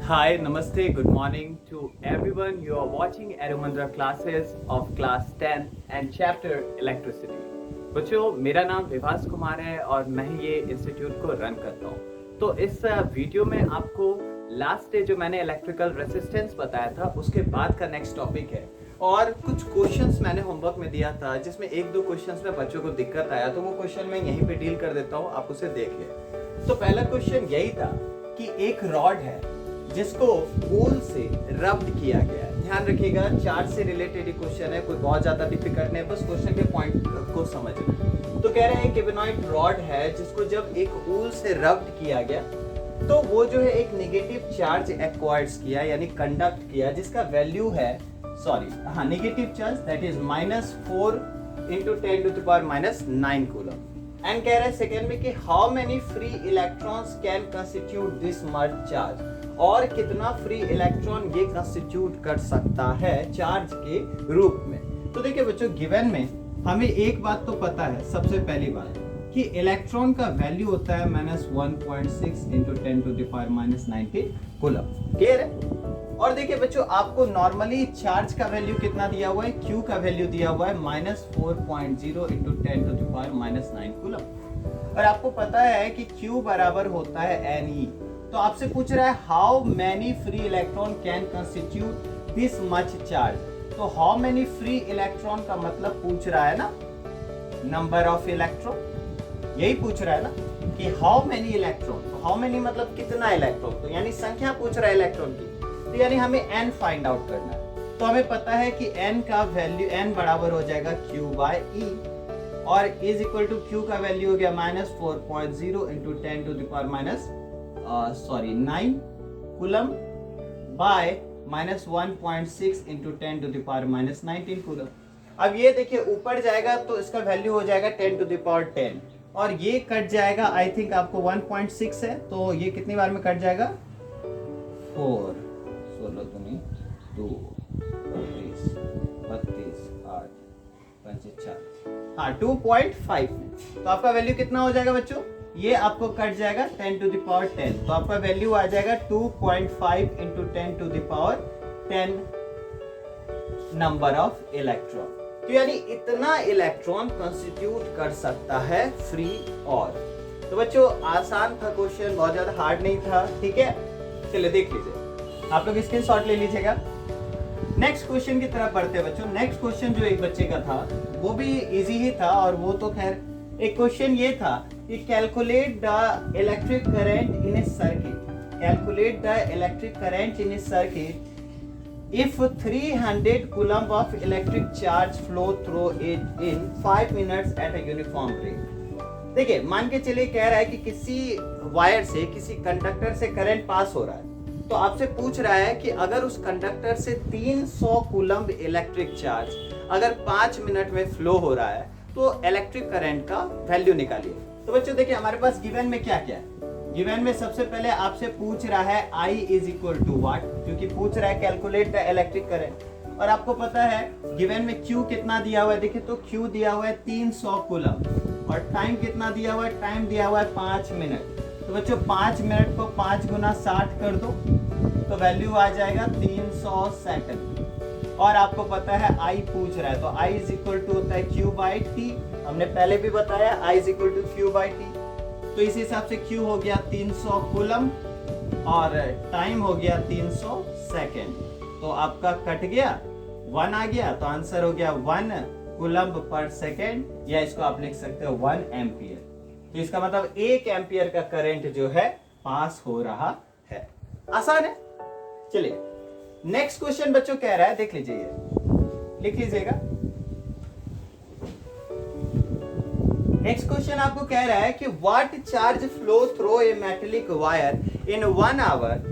Hi, Namaste, good morning to everyone. You are watching Arumandra classes of class 10 and chapter electricity. बच्चों, मेरा नाम विभास कुमार है और मैं ये इंस्टीट्यूट को रन करता हूँ। तो इस वीडियो में आपको लास्ट डे जो मैंने इलेक्ट्रिकल रेसिस्टेंस बताया था उसके बाद का नेक्स्ट टॉपिक है और कुछ क्वेश्चंस मैंने होमवर्क में दिया था जिसमें एक दो क्वेश्चंस में बच्चों को दिक्कत आया, तो वो क्वेश्चन मैं यहीं पे डील कर देता हूँ, आप उसे देख लें। तो पहला क्वेश्चन यही था कि एक रॉड है जिसको वूल से रब्ड किया गया है। ध्यान रखिएगा, चार्ज से रिलेटेड क्वेश्चन है, कोई बहुत ज्यादा डिफिकल्ट नहीं है, बस क्वेश्चन के पॉइंट को समझना। तो कह रहे हैं गिबेनॉइड रॉड है जिसको जब एक वूल से रब्ड किया गया तो वो जो है एक नेगेटिव चार्ज एक्वायर्स किया, यानी कंडक्ट किया, जिसका वैल्यू है negative charge that is -4 × 10⁻⁹ coulomb. And कह रहे हैं सेकेंड में कि how many free electrons can constitute this much charge, और कितना फ्री इलेक्ट्रॉन ये कंस्टिट्यूट कर सकता है चार्ज के रूप में। तो देखिए बच्चों, गिवन में हमें एक बात तो पता है, सबसे पहली बात कि इलेक्ट्रॉन का वैल्यू होता है -1.6 × 10⁻⁹ कूलम। क्लियर है? और देखिए बच्चों, आपको नॉर्मली चार्ज का वैल्यू कितना दिया हुआ है, Q का वैल्यू दिया हुआ है -4.0 × 10⁻⁹ कूलम। और आपको पता है कि Q बराबर होता है Ne। तो आपसे पूछ रहा है how many free electron can constitute this much charge. तो हाउ मैनी फ्री इलेक्ट्रॉन का मतलब पूछ रहा है ना नंबर ऑफ इलेक्ट्रॉन, यही पूछ रहा है ना कि हाउ मैनी इलेक्ट्रॉन। तो हाउ मैनी मतलब कितना इलेक्ट्रॉन, तो यानी संख्या पूछ रहा है इलेक्ट्रॉन की, तो यानी हमें n फाइंड आउट करना है। तो हमें पता है कि n का वैल्यू, n बराबर हो जाएगा Q/E, और इज इक्वल टू Q का वैल्यू हो गया -4.0 × 10⁻⁹ कूलम बाय -1.6 × 10⁻⁹ कूलम। अब ये देखिए ऊपर जाएगा तो इसका वैल्यू हो जाएगा 10⁻10, और ये कट जाएगा, आई थिंक आपको 1.6 है तो ये कितनी बार में कट जाएगा, 4, 16 दूनी 2, 32, 32, 8, 5, 4, हाँ 2.5 में। तो आपका वैल्यू कितना हो जाएगा बच्चों, ये आपको कट जाएगा 10⁻10, तो आपका वैल्यू आ जाएगा 2.5 × 10⁻10 नंबर ऑफ इलेक्ट्रॉन। तो यानी इतना इलेक्ट्रॉन कंस्टिट्यूट कर सकता है फ्री। और तो बच्चों आसान था क्वेश्चन, बहुत ज्यादा हार्ड नहीं था, ठीक है। चलिए देख लीजिए, आप लोग स्क्रीनशॉट ले लीजिएगा। नेक्स्ट क्वेश्चन की तरफ बढ़ते हैं बच्चों। नेक्स्ट क्वेश्चन जो एक बच्चे का था वो भी इजी ही था, और वो तो खैर एक क्वेश्चन ये था कि calculate the electric current in A circuit, calculate the electric current in A circuit if 300 coulomb of electric charge flow through it in 5 minutes at a uniform rate। देखिए मान के चलिए कह रहा है कि किसी वायर से, किसी कंडक्टर से करंट पास हो रहा है, तो आपसे पूछ रहा है कि अगर उस कंडक्टर से 300 कूलम्ब इलेक्ट्रिक चार्ज अगर 5 मिनट में फ्लो हो रहा है तो इलेक्ट्रिक करंट का वैल्यू निकालिए। तो बच्चों देखिए हमारे पास गिवन में क्या क्या है। गिवन में सबसे पहले आपसे पूछ रहा है I इज इक्वल टू वाट, क्योंकि पूछ रहा है कैलकुलेट द इलेक्ट्रिक करंट, और आपको पता है गिवन में Q कितना दिया हुआ है, देखिए तो Q दिया हुआ है 300 कूलम, और टाइम कितना दिया हुआ है, टाइम दिया हुआ है 5 मिनट। तो बच्चों 5 मिनट को 5 × 60 कर दो तो वैल्यू आ जाएगा 300 सेकंड। और आपको पता है I पूछ रहा है, तो I इज इक्वल टू होता है Q/T, हमने पहले भी बताया I is equal to Q/T। तो इस हिसाब से Q हो गया 300 कूलम और टाइम हो गया 300 सेकेंड। तो आपका कट गया, 1 आ गया, तो आंसर हो गया 1 कूलम पर सेकेंड, या इसको आप लिख सकते हो 1 एम्पियर। तो इसका मतलब 1 एम्पियर का करंट जो है पास हो रहा है। आसान है। चलिए नेक्स्ट क्वेश्चन बच्चों कह रहा है, देख लीजिए, लिख लीजिएगा। नेक्स्ट क्वेश्चन आपको कह रहा है कि what charge flow through a metallic wire in 1 hour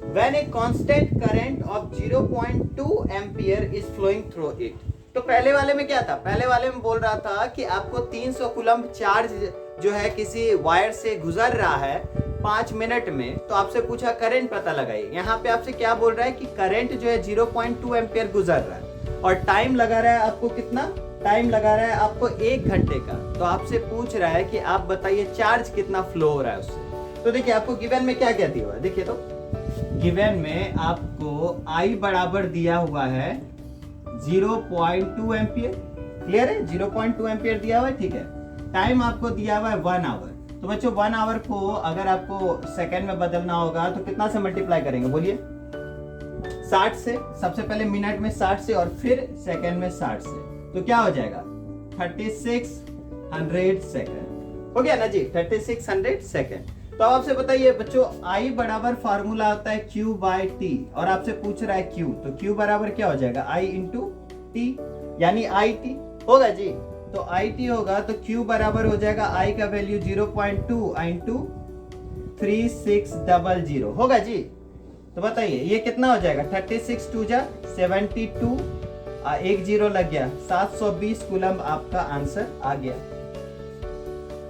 when a constant current of 0.2 ampere is flowing through it. तो पहले वाले में क्या था, पहले वाले में बोल रहा था कि आपको 300 कूलम्ब चार्ज जो है किसी वायर से गुजर रहा है 5 मिनट में, तो आपसे पूछा करंट पता लगाइए। यहाँ पे आपसे क्या बोल रहा है कि करंट जो है 0.2 एम्पियर गुजर रहा है, और टाइम लगा रहा है आपको कितना, टाइम लगा रहा है आपको 1 घंटे का। तो आपसे पूछ रहा है कि आप बताइए चार्ज कितना फ्लो हो रहा है उससे। तो देखिए आपको गिवन में क्या क्या दिया हुआ है, देखिए तो गिवन में आपको I बराबर दिया हुआ है 0.2 एम्पियर। क्लियर है? 0.2 एम्पियर दिया हुआ है, ठीक है। टाइम आपको दिया हुआ है 1 आवर। तो बच्चों 1 आवर को अगर आपको सेकंड में बदलना होगा तो कितना से मल्टीप्लाई करेंगे बोलिए? 60 से। सबसे पहले मिनट में 60 से और फिर सेकंड में 60 से, तो क्या हो जाएगा? 3600 सेकंड हो गया ना जी, 3600 सेकंड। तो अब आपसे बताइए बच्चों, I बराबर फार्मूला होता है Q बाय T, और आपसे पूछ रहा है Q, तो Q बराबर क्या हो जाएगा? I इंटू T, यानी IT होगा जी। तो IT होगा तो Q बराबर हो जाएगा I का वैल्यू 0.2 इंटू 3600 होगा जी। तो बताइए ये कितना हो जाएगा? 36 2 जा 72, एक जीरो लग गया, 720 कूलम आपका आंसर आ गया।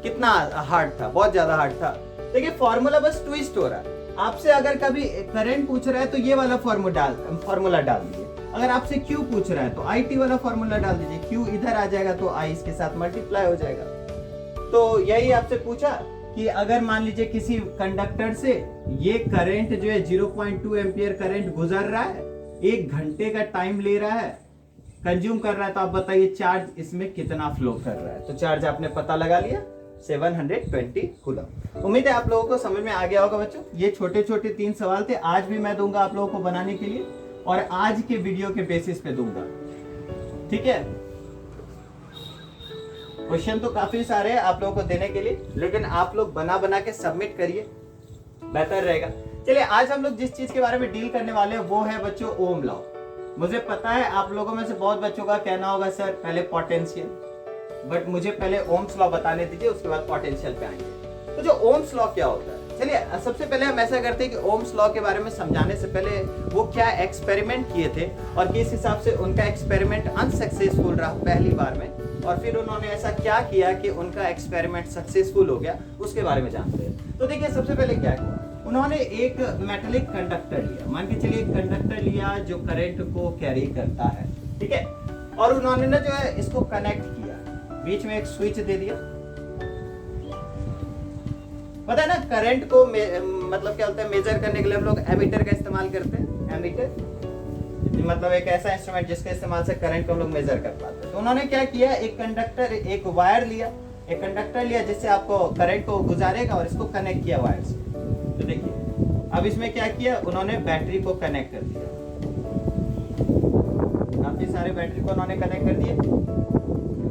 कितना हार्ड था? बहुत ज्यादा हार्ड था। देखिए फॉर्मूला बस ट्विस्ट हो रहा है। आपसे अगर कभी करंट पूछ रहा है तो ये वाला फॉर्मूला डाल दीजिए। अगर आपसे क्यू पूछ रहा है तो IT वाला फॉर्मूला डाल दीजिए। क्यू इधर आ जाएगा तो I इसके साथ मल्टीप्लाई हो जाएगा। तो यही आपसे पूछा कि अगर मान लीजिए किसी कंडक्टर से ये करंट जो है 0.2 एम्पियर करंट गुजर रहा है, 1 घंटे का टाइम ले रहा है, कंज्यूम कर रहा है, तो आप बताइए चार्ज इसमें कितना फ्लो कर रहा है। तो चार्ज आपने पता लगा लिया, 720 कूलम। उम्मीद है आप लोगों को समझ में आ गया होगा बच्चों। ये छोटे छोटे 3 सवाल थे, आज भी मैं दूंगा आप लोगों को बनाने के लिए, और आज के वीडियो के बेसिस पे दूंगा, ठीक है। क्वेश्चन तो काफी सारे हैं आप लोगों को देने के लिए, लेकिन आप लोग बना के सबमिट करिए, बेहतर रहेगा। चलिए आज हम लोग जिस चीज के बारे में डील करने वाले हैं वो है बच्चों ओम लॉ। मुझे पता है आप लोगों में से बहुत बच्चों का कहना होगा सर पहले पोटेंशियल, बट मुझे पहले ओम्स लॉ बताने दीजिए, उसके बाद पोटेंशियल पे आएंगे। तो जो ओम्स लॉ क्या होता है, चलिए सबसे पहले हम ऐसा करते हैं कि ओम्स लॉ के बारे में समझाने से पहले वो क्या एक्सपेरिमेंट किए थे और किस हिसाब से उनका एक्सपेरिमेंट अनसक्सेसफुल रहा पहली बार में, और फिर उन्होंने ऐसा क्या किया कि उनका एक्सपेरिमेंट सक्सेसफुल हो गया, उसके बारे में जानते हैं। तो देखिए सबसे पहले क्या हुआ, उन्होंने एक मेटेलिक कंडक्टर लिया, मान के चलिए एक कंडक्टर लिया जो करंट को कैरी करता है, ठीक है, और उन्होंने ना जो है इसको कनेक्ट किया, बीच में एक स्विच दे दिया। पता है ना करंट को मतलब क्या होता है, मेजर करने के लिए हम लोग एमीटर का इस्तेमाल करते हैं। एमीटर मतलब एक ऐसा इंस्ट्रूमेंट जिसके इस्तेमाल से करंट को हम लोग मेजर कर पाते हैं। तो उन्होंने क्या किया, एक कंडक्टर, एक वायर लिया, एक कंडक्टर लिया जिससे आपको करंट को गुजारेगा, और इसको कनेक्ट किया वायर से। तो देखिए अब इसमें क्या किया, उन्होंने बैटरी को कनेक्ट कर दिया, काफी सारे बैटरी को उन्होंने कनेक्ट कर दिए।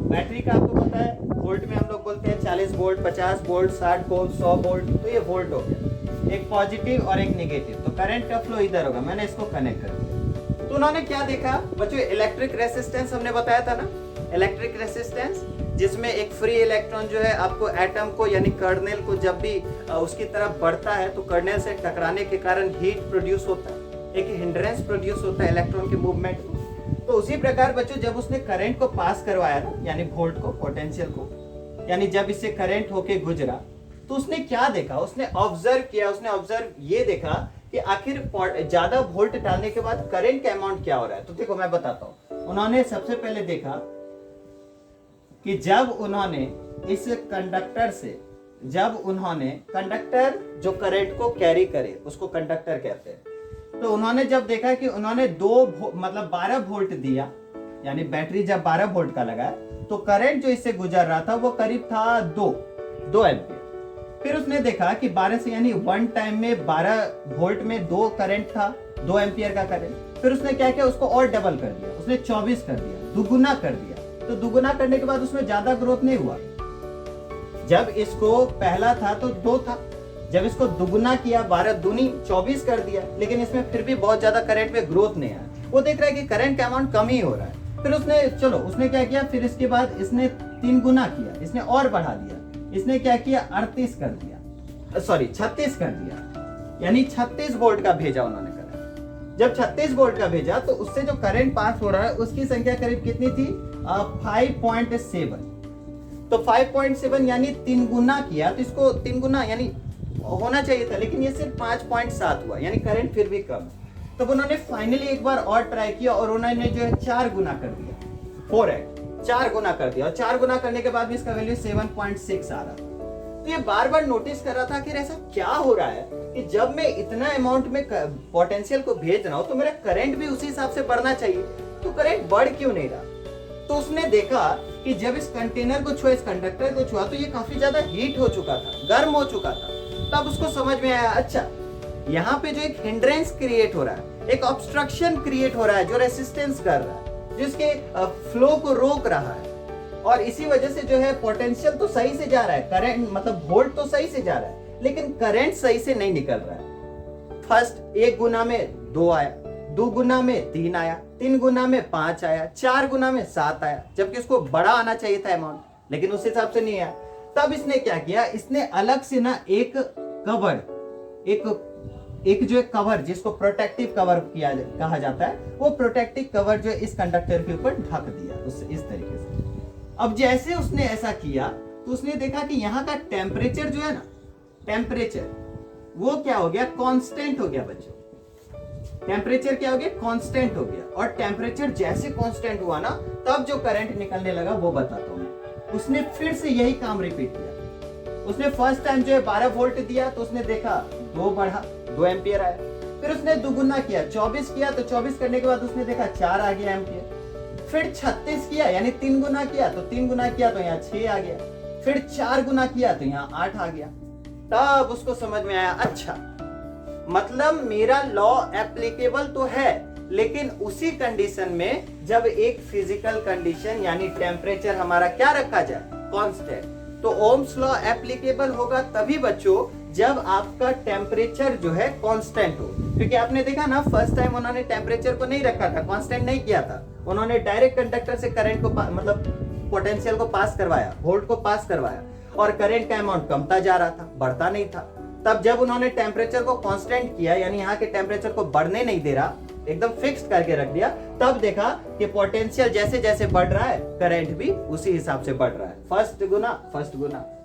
बैटरी का आपको पता है वोल्ट में हम लोग बोलते हैं 40 वोल्ट, 50 वोल्ट, 60 वोल्ट, 100 वोल्ट, तो ये वोल्ट हो गया, एक पॉजिटिव और एक नेगेटिव। तो करंट का फ्लो इधर होगा, मैंने इसको कनेक्ट कर दिया। तो उन्होंने क्या देखा बच्चों, इलेक्ट्रिक रेसिस्टेंस हमने बताया था ना, इलेक्ट्रिक रेसिस्टेंस, जिसमें एक फ्री इलेक्ट्रॉन जो है आपको एटम को यानी कर्नेल को जब भी उसकी तरफ बढ़ता है तो कर्नेल से टकराने के कारण हीट प्रोड्यूस होता है, एक हिंड्रेंस प्रोड्यूस होता है इलेक्ट्रॉन के मूवमेंट में। तो उसी प्रकार बच्चों जब उसने करंट को पास करवाया ना, यानी वोल्ट को, पोटेंशियल को, यानी जब इससे करंट होके गुजरा, तो उसने क्या देखा, उसने ऑब्जर्व किया, उसने ऑब्जर्व ये देखा कि आखिर ज्यादा वोल्ट डालने के बाद करंट का अमाउंट क्या हो रहा है। तो देखो मैं बताता हूं, उन्होंने सबसे पहले देखा कि जब उन्होंने इस कंडक्टर से, जब उन्होंने कंडक्टर जो करंट को कैरी करे उसको कंडक्टर कहते हैं, तो उन्होंने जब देखा कि उन्होंने 12 वोल्ट दिया, यानी बैटरी जब 12 वोल्ट का लगा, तो करंट जो इससे गुजर रहा था वो करीब था 2 एम्पियर। फिर उसने देखा कि 12 से यानी वन टाइम में 12 वोल्ट में 2 करंट था, 2 एम्पियर का करंट। फिर उसने क्या किया, उसको और डबल कर दिया, उसने 24 कर दिया, दुगुना कर दिया। तो दुगुना करने के बाद उसमें ज्यादा ग्रोथ नहीं हुआ। जब इसको पहला था तो 2 था, जब इसको दुगुना किया, 12 दूनी 24 कर दिया, लेकिन इसमें फिर भी बहुत ज्यादा करंट में ग्रोथ नहीं आया। वो देख रहा है कि करंट का अमाउंट कम ही हो रहा है। फिर उसने क्या किया, फिर इसके बाद इसने 3 गुना किया, इसने और बढ़ा दिया, इसने क्या किया 36 कर दिया, 36 कर दिया, यानी 36 वोल्ट का भेजा उन्होंने करंट। जब 36 वोल्ट का भेजा तो उससे जो करंट पास हो रहा है उसकी संख्या करीब कितनी थी, 5.7। तो 5.7 यानी 3 गुना किया, तो इसको 3 गुना यानी होना चाहिए था, लेकिन ये सिर्फ 5.7 हुआ, यानी करंट फिर भी कम। तब उन्होंने फाइनली एक बार और ट्राई किया और उन्होंने जो है 4 गुना कर दिया, 4x 4 गुना कर दिया, और 4 गुना करने के बाद भी इसका वैल्यू 7.6 आ रहा। तो ये बार बार नोटिस कर रहा था कि ऐसा क्या हो रहा है कि जब मैं इतना अमाउंट में पोटेंशियल को भेज रहा हूं तो मेरा करंट भी उसी हिसाब से बढ़ना चाहिए, तो करंट बढ़ क्यों नहीं रहा। तो उसने देखा कि जब इस कंटेनर को छुआ, इस कंडक्टर को छुआ, तो ये काफी ज्यादा हीट हो चुका था, गर्म हो चुका था। तब उसको समझ में आया, अच्छा यहाँ पे जो एक हिंड्रेंस क्रिएट हो रहा है, एक ऑब्स्ट्रक्शन क्रिएट हो रहा है जो रेसिस्टेंस कर रहा है, जिसके फ्लो को रोक रहा है, और इसी वजह से जो है पोटेंशियल तो सही से जा रहा है, करंट मतलब वोल्ट तो सही से जा रहा है, लेकिन करंट सही से नहीं निकल रहा है। फर्स्ट 1 गुना में 2 आया, 2 गुना में 3 आया, 3 गुना में 5 आया, 4 गुना में 7 आया, जबकि उसको बड़ा आना चाहिए था अमाउंट, लेकिन उस हिसाब से नहीं आया। तब इसने क्या किया, इसने अलग से ना एक कवर, एक जो एक कवर जिसको प्रोटेक्टिव कवर किया कहा जाता है, वो प्रोटेक्टिव कवर जो इस कंडक्टर के ऊपर ढक दिया उससे इस तरीके से। अब जैसे उसने ऐसा किया तो उसने देखा कि यहाँ का टेम्परेचर जो है ना, टेम्परेचर वो क्या हो गया, कांस्टेंट हो गया बच्चों। टेम्परेचर क्या हो गया, कांस्टेंट हो गया। और टेम्परेचर जैसे कांस्टेंट हुआ ना, तब जो करंट निकलने लगा वो बताता हूं मैं। उसने फिर से यही काम रिपीट किया। उसने फर्स्ट टाइम जो है 12 वोल्ट दिया तो उसने देखा 2 बढ़ा, 2 एम्पियर आया। फिर उसने दुगुना किया, 24 किया तो 24 करने के बाद उसने देखा 4 आ गया एम्पियर। फिर 36 किया, यानी 3 गुना किया तो 3 गुना किया तो यहाँ 6 आ गया। फिर 4 गुना किया तो यहाँ 8 आ गया। तब उसको समझ में आया, अच्छा मतलब मेरा लॉ एप्लीकेबल तो है, लेकिन उसी कंडीशन में जब एक फिजिकल कंडीशन यानी टेम्परेचर हमारा क्या रखा जाए, कांस्टेंट। तो ओम्स लॉ एप्लीकेबल होगा तभी बच्चों जब आपका टेम्परेचर जो है कांस्टेंट हो। क्योंकि आपने देखा ना, फर्स्ट टाइम उन्होंने टेम्परेचर को नहीं रखा था, कांस्टेंट नहीं किया था, उन्होंने डायरेक्ट कंडक्टर से करंट को मतलब पोटेंशियल को पास करवाया, वोल्ट को पास करवाया, और करंट का अमाउंट कमता जा रहा था, बढ़ता नहीं था। तब जब उन्होंने टेम्परेचर को कांस्टेंट किया, यानी यहाँ के टेम्परेचर को बढ़ने नहीं दे रहा, एकदम फिक्स्ड करके रख दिया, तब देखा कि पोटेंशियल जैसे जैसे बढ़ रहा है, करंट भी उसी हिसाब से बढ़ रहा है। फर्स्ट गुना,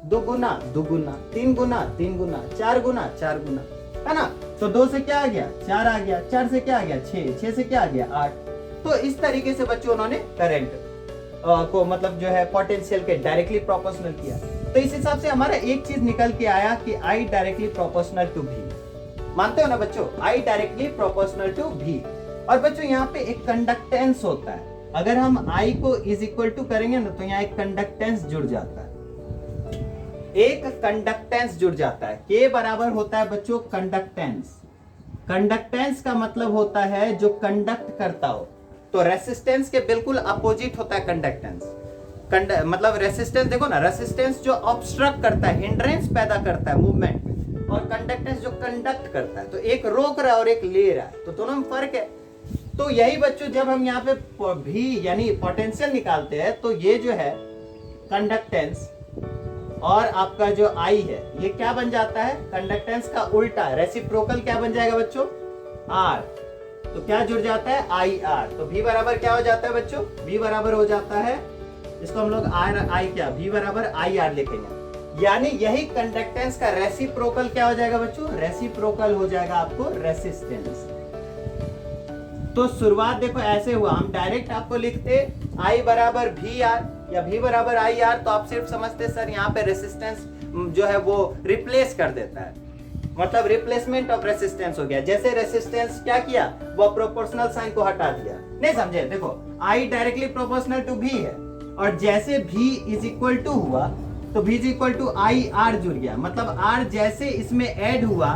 2 गुना, 2 गुना, 3 गुना, 3 गुना, 4 गुना, 4 गुना, है ना। तो 2 से क्या आ गया, 4 आ गया, 4 से क्या आ गया, 6, 6 से क्या आ गया, 8। तो इस तरीके से बच्चों उन्होंने करंट को मतलब जो है पोटेंशियल के डायरेक्टली प्रोपोर्शनल किया। तो इस हिसाब से हमारा एक चीज निकल के आया कि I directly proportional to V। मानते हो ना बच्चों, I directly proportional to V। और बच्चों यहाँ पे एक कंडक्टेंस होता है, अगर हम I को इज इक्वल टू करेंगे ना तो यहाँ एक कंडक्टेंस जुड़ जाता है, एक कंडक्टेंस जुड़ जाता है। K बराबर होता है बच्चों कंडक्टेंस। कंडक्टेंस का मतलब होता है जो कंडक्ट करता हो, तो रेसिस्टेंस के बिल्कुल अपोजिट होता है कंडक्टेंस। मतलब रेसिस्टेंस देखो ना, रेसिस्टेंस जो ऑब्स्ट्रक्ट करता है, हिंड्रेंस पैदा करता है मूवमेंट में, और कंडक्टेंस जो कंडक्ट करता है। तो एक रोक रहा है और एक ले रहा है, तो दोनों में फर्क है। तो यही बच्चों जब हम यहाँ पे भी यानी पोटेंशियल निकालते हैं, तो ये जो है कंडक्टेंस और आपका जो I है, ये क्या बन जाता है, कंडक्टेंस का उल्टा, रेसिप्रोकल क्या बन जाएगा बच्चों, R। तो क्या जुड़ जाता है, IR। तो V बराबर क्या हो जाता है बच्चों, V बराबर हो जाता है, इसको हम लोग V बराबर IR लिखेंगे। यानी यही कंडक्टेंस का रेसिप्रोकल क्या हो जाएगा बच्चों, रेसिप्रोकल हो जाएगा आपको रेसिस्टेंस। तो शुरुआत देखो ऐसे हुआ, हम डायरेक्ट आपको लिखते I बराबर VR या V बराबर IR, तो आप सिर्फ समझते सर यहाँ पे रेसिस्टेंस जो है वो रिप्लेस कर देता है, मतलब रिप्लेसमेंट ऑफ रेसिस्टेंस हो गया। जैसे रेसिस्टेंस क्या किया, वो प्रोपोर्शनल साइन को हटा दिया, नहीं समझे। देखो I directly proportional to V है, और जैसे V इज इक्वल टू हुआ तो V is equal to IR जुड़ गया, मतलब R जैसे इसमें ऐड हुआ,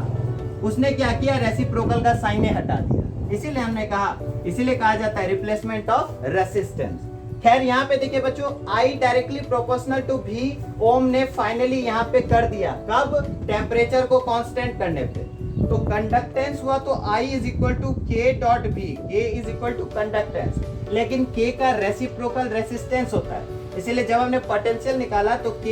उसने क्या किया, रेसिप्रोकल का साइन हटा दिया। इसीलिए हमने कहा, इसीलिए कहा जाता है रिप्लेसमेंट ऑफ रेसिस्टेंस। खैर यहाँ पे देखिए बच्चों, I directly proportional to V ओम ने फाइनली यहाँ पे कर दिया, कब, टेम्परेचर को कांस्टेंट करने पे। तो कंडक्टेंस हुआ तो I is equal to K dot V, K is equal to conductance, लेकिन K का रेसिप्रोकल रेसिस्टेंस होता है। इसीलिए जब हमने पोटेंशियल निकाला तो K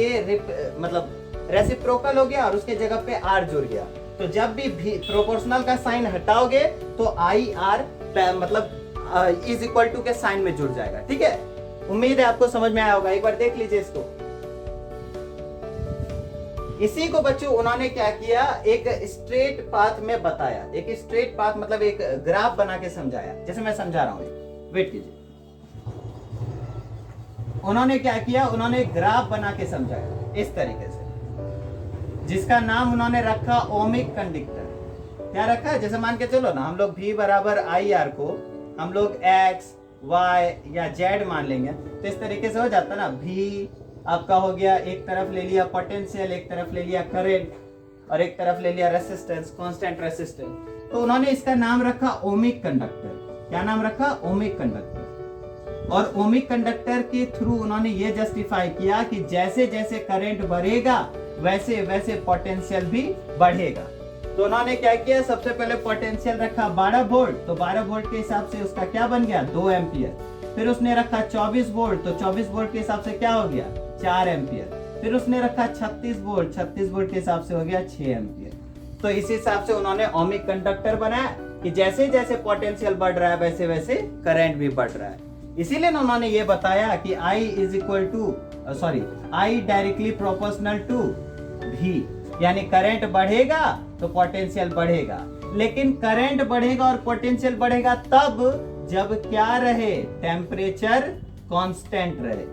मतलब रेसिप्रोकल हो गया और उसके जगह पे R जुड़ गया। तो जब भी प्रोपोर्शनल का साइन हटाओगे तो IR मतलब इज इक्वल टू के साइन में जुड़ जाएगा। ठीक है, उम्मीद है आपको समझ में आया होगा, एक बार देख लीजिए इसको। इसी को बच्चों उन्होंने क्या किया, एक स्ट्रेट पाथ में बताया, एक स्ट्रेट पाथ मतलब एक ग्राफ बना के समझाया, जैसे मैं समझा रहा हूं, वेट कीजिए। उन्होंने क्या किया, उन्होंने ग्राफ बना के समझाया इस तरीके से। जिसका नाम उन्होंने रखा ओमिक कंडक्टर। क्या रखा? जैसे मान के चलो ना, हम लोग V बराबर आई आर को हम लोग X, Y या Z मान लेंगे, तो इस तरीके से हो जाता ना। V आपका हो गया, एक तरफ ले लिया पोटेंशियल, एक तरफ ले लिया करंट, और एक तरफ ले लिया रेसिस्टेंस, कांस्टेंट रेसिस्टेंस। तो उन्होंने इसका नाम रखा ओमिक कंडक्टर। क्या नाम रखा? Ohmic conductor. और ओमिक कंडक्टर के थ्रू उन्होंने ये जस्टिफाई किया कि जैसे जैसे करंट बढ़ेगा वैसे वैसे पोटेंशियल भी बढ़ेगा। तो उन्होंने क्या किया, सबसे पहले पोटेंशियल रखा 12 वोल्ट, तो 12 वोल्ट के हिसाब से उसका क्या बन गया? 2 एम्पियर। फिर उसने रखा 24 वोल्ट, तो 24 वोल्ट के हिसाब से क्या हो गया? 4 एम्पियर। फिर उसने रखा 36 वोल्ट, 36 वोल्ट के हिसाब से हो गया 6 एम्पियर। तो इस हिसाब से उन्होंने ओमिक कंडक्टर बनाया कि जैसे जैसे पोटेंशियल बढ़ रहा है वैसे वैसे करंट भी बढ़ रहा है। इसीलिए उन्होंने ये बताया कि I directly proportional to V, यानी करंट बढ़ेगा तो पोटेंशियल बढ़ेगा। लेकिन करंट बढ़ेगा और पोटेंशियल बढ़ेगा तब जब क्या रहे? टेम्परेचर कांस्टेंट रहे।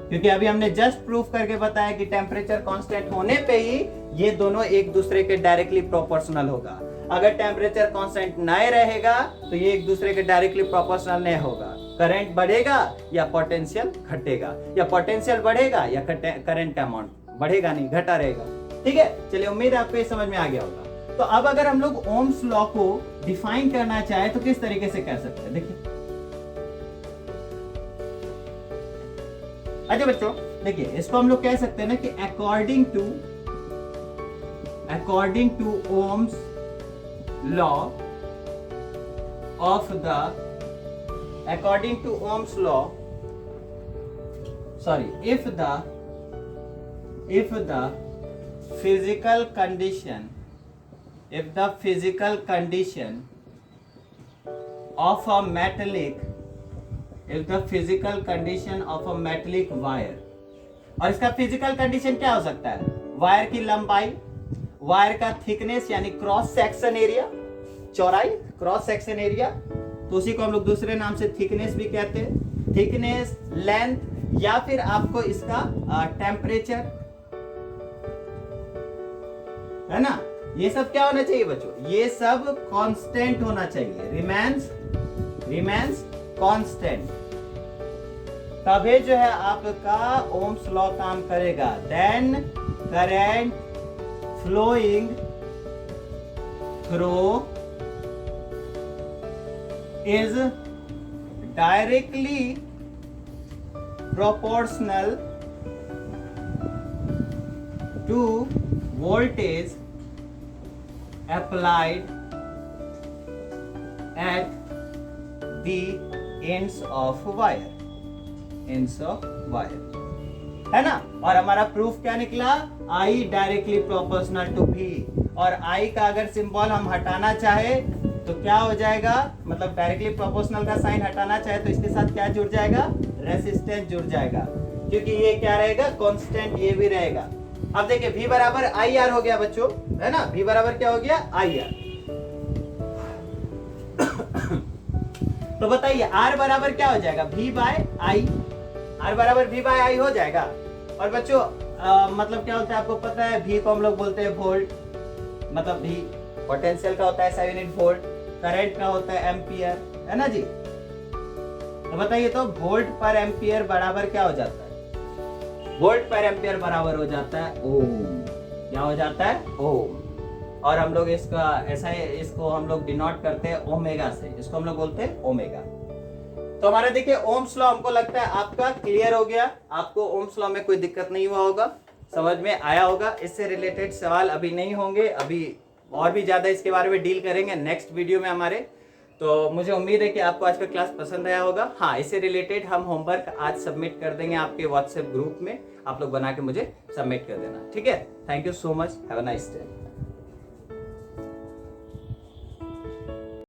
क्योंकि अभी हमने जस्ट प्रूफ करके बताया कि टेम्परेचर कांस्टेंट होने पे ही ये दोनों एक दूसरे के डायरेक्टली प्रोपोर्शनल होगा। अगर टेम्परेचर कांस्टेंट नहीं रहेगा तो ये एक दूसरे के डायरेक्टली प्रोपोर्शनल नहीं होगा। करंट बढ़ेगा या पोटेंशियल घटेगा, या पोटेंशियल बढ़ेगा या करंट का अमाउंट बढ़ेगा नहीं, घटा रहेगा। ठीक है, चलिए उम्मीद है आपको ये समझ में आ गया होगा। तो अब अगर हम लोग ओम्स लॉ को डिफाइन करना चाहे तो किस तरीके से कर सकते हैं? देखिए, अच्छा बच्चों देखिए, इसको हम लोग कह सकते हैं ना कि according to Ohm's law of the if the physical condition of a metallic wire, और इसका फिजिकल कंडीशन क्या हो सकता है? वायर की लंबाई, वायर का थिकनेस यानी क्रॉस सेक्शन एरिया, चौड़ाई, क्रॉस सेक्शन एरिया, तो उसी को हम लोग दूसरे नाम से थिकनेस भी कहते हैं। थिकनेस, लेंथ, या फिर आपको इसका टेम्परेचर, है ना। ये सब क्या होना चाहिए बच्चों? ये सब कांस्टेंट होना चाहिए, रिमेंस कांस्टेंट। तभी जो है आपका ओम्स लॉ काम करेगा। Then current flowing through is directly proportional to voltage applied at the ends of wire, है ना। और हमारा प्रूफ क्या निकला? I directly proportional to V, और I का अगर सिंबल हम हटाना चाहे तो क्या हो जाएगा? मतलब डायरेक्टली प्रोपोर्शनल का साइन हटाना चाहे तो इसके साथ क्या जुड़ जाएगा? रेसिस्टेंस जुड़ जाएगा, क्योंकि ये क्या रहेगा? कांस्टेंट, ये भी रहेगा। अब देखिए V बराबर आई आर हो गया बच्चों, है ना। V बराबर क्या हो गया? I R. तो बताइए R बराबर क्या हो जाएगा? V बाय आई। R बराबर V बाय आई हो जाएगा। और बच्चों मतलब क्या होता है आपको पता है? V को हम लोग बोलते हैं वोल्ट, मतलब V पोटेंशियल का होता है 7 यूनिट वोल्ट, करंट का होता है एम्पियर, है ना जी। तो बताइए, तो वोल्ट पर एम्पियर बराबर क्या हो जाता है? वोल्ट पर एम्पियर बराबर हो जाता है ओम। क्या हो जाता है? ओम। और हम लोग इसका ऐसा है, इसको हम लोग डिनोट करते हैं ओमेगा से, इसको हम लोग बोलते हैं ओमेगा। तो हमारा देखिए ओम्स लॉ हमको लगता है आपका क्लियर हो गया। आपको ओम्स लॉ में कोई दिक्कत नहीं हुआ होगा, समझ में आया होगा। इससे रिलेटेड सवाल अभी नहीं होंगे, अभी और भी ज्यादा इसके बारे में डील करेंगे नेक्स्ट वीडियो में हमारे। तो मुझे उम्मीद है कि आपको आज का क्लास पसंद आया होगा। हाँ, इससे रिलेटेड हम होमवर्क आज सबमिट कर देंगे आपके व्हाट्सएप ग्रुप में, आप लोग बना के मुझे सबमिट कर देना, ठीक है। Thank you so much, have a nice day.